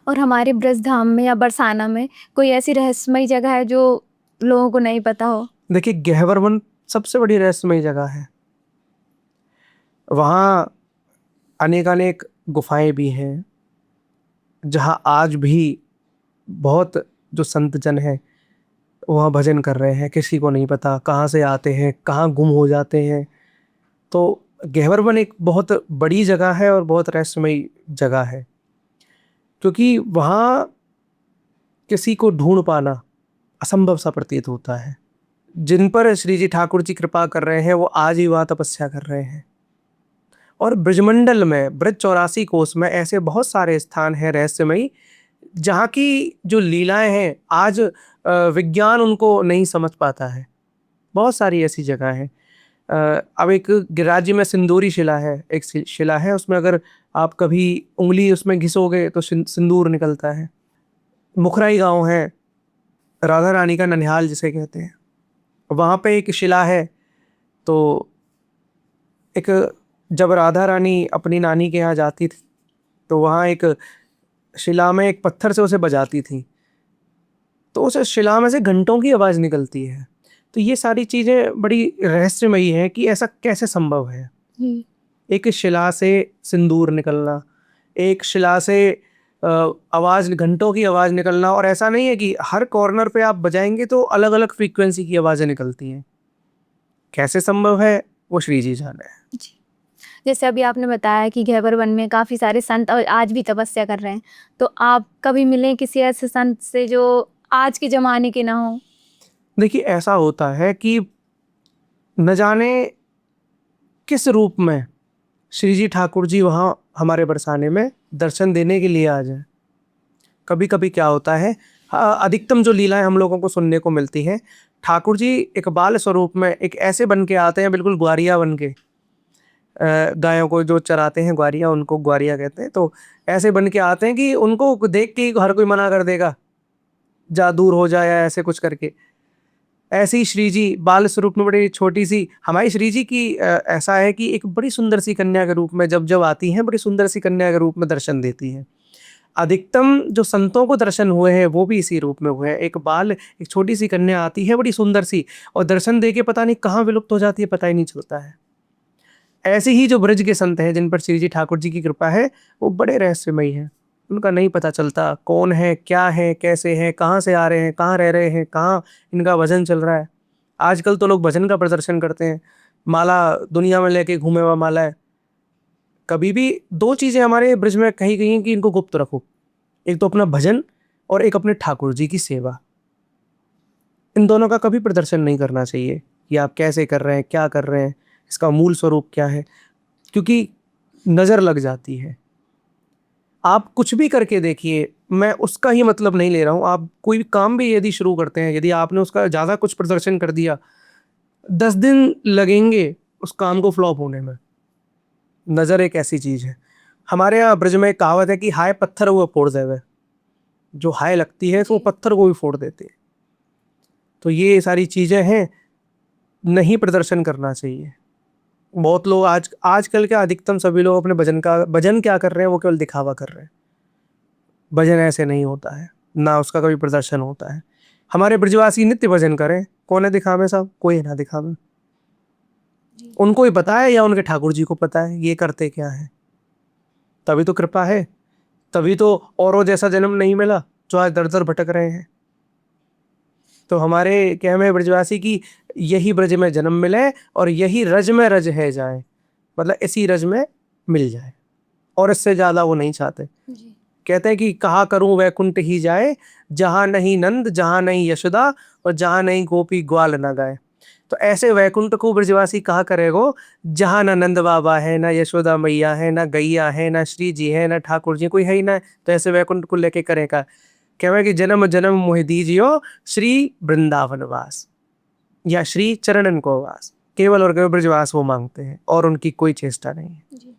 और हमारे ब्रज धाम में या बरसाना में कोई ऐसी रहस्यमयी जगह है जो लोगों को नहीं पता हो? देखिए, गहवर वन सबसे बड़ी रहस्यमयी जगह है। वहाँ अनेकानेक गुफाएं भी हैं, जहाँ आज भी बहुत जो संत जन हैं वहाँ भजन कर रहे हैं। किसी को नहीं पता कहाँ से आते हैं, कहाँ गुम हो जाते हैं। तो गहवर वन एक बहुत बड़ी जगह है और बहुत रहस्यमयी जगह है, क्योंकि वहाँ किसी को ढूंढ पाना असंभव सा प्रतीत होता है। जिन पर श्री जी ठाकुर जी कृपा कर रहे हैं वो आज ही वहाँ तपस्या कर रहे हैं। और ब्रजमंडल में, ब्रज 84 कोस में ऐसे बहुत सारे स्थान हैं रहस्यमयी, जहाँ की जो लीलाएं हैं आज विज्ञान उनको नहीं समझ पाता है। बहुत सारी ऐसी जगह हैं। अब एक गिरिराज में सिंदूरी शिला है, एक शिला है, उसमें अगर आप कभी उंगली उसमें घिसोगे तो सिंदूर निकलता है। मुखराई गांव है, राधा रानी का ननिहाल जिसे कहते हैं, वहाँ पे एक शिला है। तो एक, जब राधा रानी अपनी नानी के यहाँ जाती थी तो वहाँ एक शिला में एक पत्थर से उसे बजाती थी, तो उस शिला में से घंटों की आवाज़ निकलती है। तो ये सारी चीज़ें बड़ी रहस्यमयी हैं कि ऐसा कैसे संभव है। जी। एक शिला से सिंदूर निकलना, एक शिला से आवाज़, घंटों की आवाज़ निकलना, और ऐसा नहीं है कि हर कॉर्नर पे आप बजाएंगे तो अलग अलग फ्रीक्वेंसी की आवाज़ें निकलती हैं। कैसे संभव है वो श्री जी जाने। जी। जैसे अभी आपने बताया कि गहवर वन में काफ़ी सारे संत और आज भी तपस्या कर रहे हैं, तो आप कभी मिले किसी ऐसे संत से जो आज के ज़माने के ना हो? देखिए, ऐसा होता है कि न जाने किस रूप में श्री जी ठाकुर जी वहाँ हमारे बरसाने में दर्शन देने के लिए आ जाए। कभी कभी क्या होता है, अधिकतम जो लीलाएं हम लोगों को सुनने को मिलती हैं, ठाकुर जी एक बाल स्वरूप में एक ऐसे बन के आते हैं, बिल्कुल ग्वारिया बन के। गायों को जो चराते हैं ग्वारिया, उनको ग्वारिया कहते हैं। तो ऐसे बन के आते हैं कि उनको देख के ही हर कोई मना कर देगा, जा दूर हो जाए, या ऐसे कुछ करके। ऐसे ही श्री जी बाल स्वरूप में बड़ी छोटी सी हमारी श्री जी की ऐसा है कि एक बड़ी सुंदर सी कन्या के रूप में जब जब आती हैं, बड़ी सुंदर सी कन्या के रूप में दर्शन देती हैं। अधिकतम जो संतों को दर्शन हुए हैं वो भी इसी रूप में हुए हैं। एक छोटी सी कन्या आती है बड़ी सुंदर सी, और दर्शन दे के पता नहीं कहाँ विलुप्त हो जाती है, पता ही नहीं चलता है। ऐसे ही जो ब्रज के संत हैं जिन पर श्री जी ठाकुर जी की कृपा है, वो बड़े रहस्यमयी हैं। उनका नहीं पता चलता कौन है, क्या है, कैसे हैं, कहाँ से आ रहे हैं, कहाँ रह रहे हैं, कहाँ इनका भजन चल रहा है। आजकल तो लोग भजन का प्रदर्शन करते हैं, माला दुनिया में लेके घूमे हुआ माला है। कभी भी दो चीज़ें हमारे ब्रज में कही गई हैं कि इनको गुप्त रखो, एक तो अपना भजन और एक अपने ठाकुर जी की सेवा। इन दोनों का कभी प्रदर्शन नहीं करना चाहिए कि आप कैसे कर रहे हैं, क्या कर रहे हैं, इसका मूल स्वरूप क्या है, क्योंकि नज़र लग जाती है। आप कुछ भी करके देखिए, मैं उसका ही मतलब नहीं ले रहा हूँ। आप कोई भी काम भी यदि शुरू करते हैं, यदि आपने उसका ज़्यादा कुछ प्रदर्शन कर दिया, 10 दिन लगेंगे उस काम को फ्लॉप होने में। नज़र एक ऐसी चीज़ है। हमारे यहाँ ब्रज में एक कहावत है कि हाय पत्थर वो फोड़ देवे। जो हाय लगती है तो वो जी। पत्थर को भी फोड़ देती है। तो ये सारी चीज़ें हैं, नहीं प्रदर्शन करना चाहिए। बहुत लोग आजकल के अधिकतम सभी लोग अपने भजन क्या कर रहे हैं, वो केवल दिखावा कर रहे हैं। भजन ऐसे नहीं होता है, ना उसका कभी प्रदर्शन होता है। हमारे ब्रजवासी नित्य भजन करें, कौन है दिखावे साहब? कोई है ना दिखावे। जी। उनको ही पता है या उनके ठाकुर जी को पता है ये करते क्या है। तभी तो कृपा है, तभी तो औरों जैसा जन्म नहीं मिला जो आज दर दर भटक रहे हैं। तो हमारे क्या में ब्रजवासी की यही ब्रज में जन्म मिले और यही रज में रज है जाए, मतलब इसी रज में मिल जाए, और इससे ज्यादा वो नहीं चाहते। जी। कहते हैं कि कहा करूं वैकुंठ ही जाए, जहां नहीं नंद, जहां नहीं यशोदा, और जहां नहीं गोपी ग्वाल न गाए। तो ऐसे वैकुंठ को ब्रजवासी कहा करेगो जहां ना नंद बाबा है, ना यशोदा मैया है, ना गैया है, ना श्री जी है, ना ठाकुर जी, कोई है ही ना। तो ऐसे वैकुंठ को लेके करेगा, कहवे कि जन्म जन्म मोहि दीजियो श्री वृंदावन वास, या श्री चरणन को वास। केवल और केवल ब्रजवास वो मांगते हैं और उनकी कोई चेष्टा नहीं है। जी।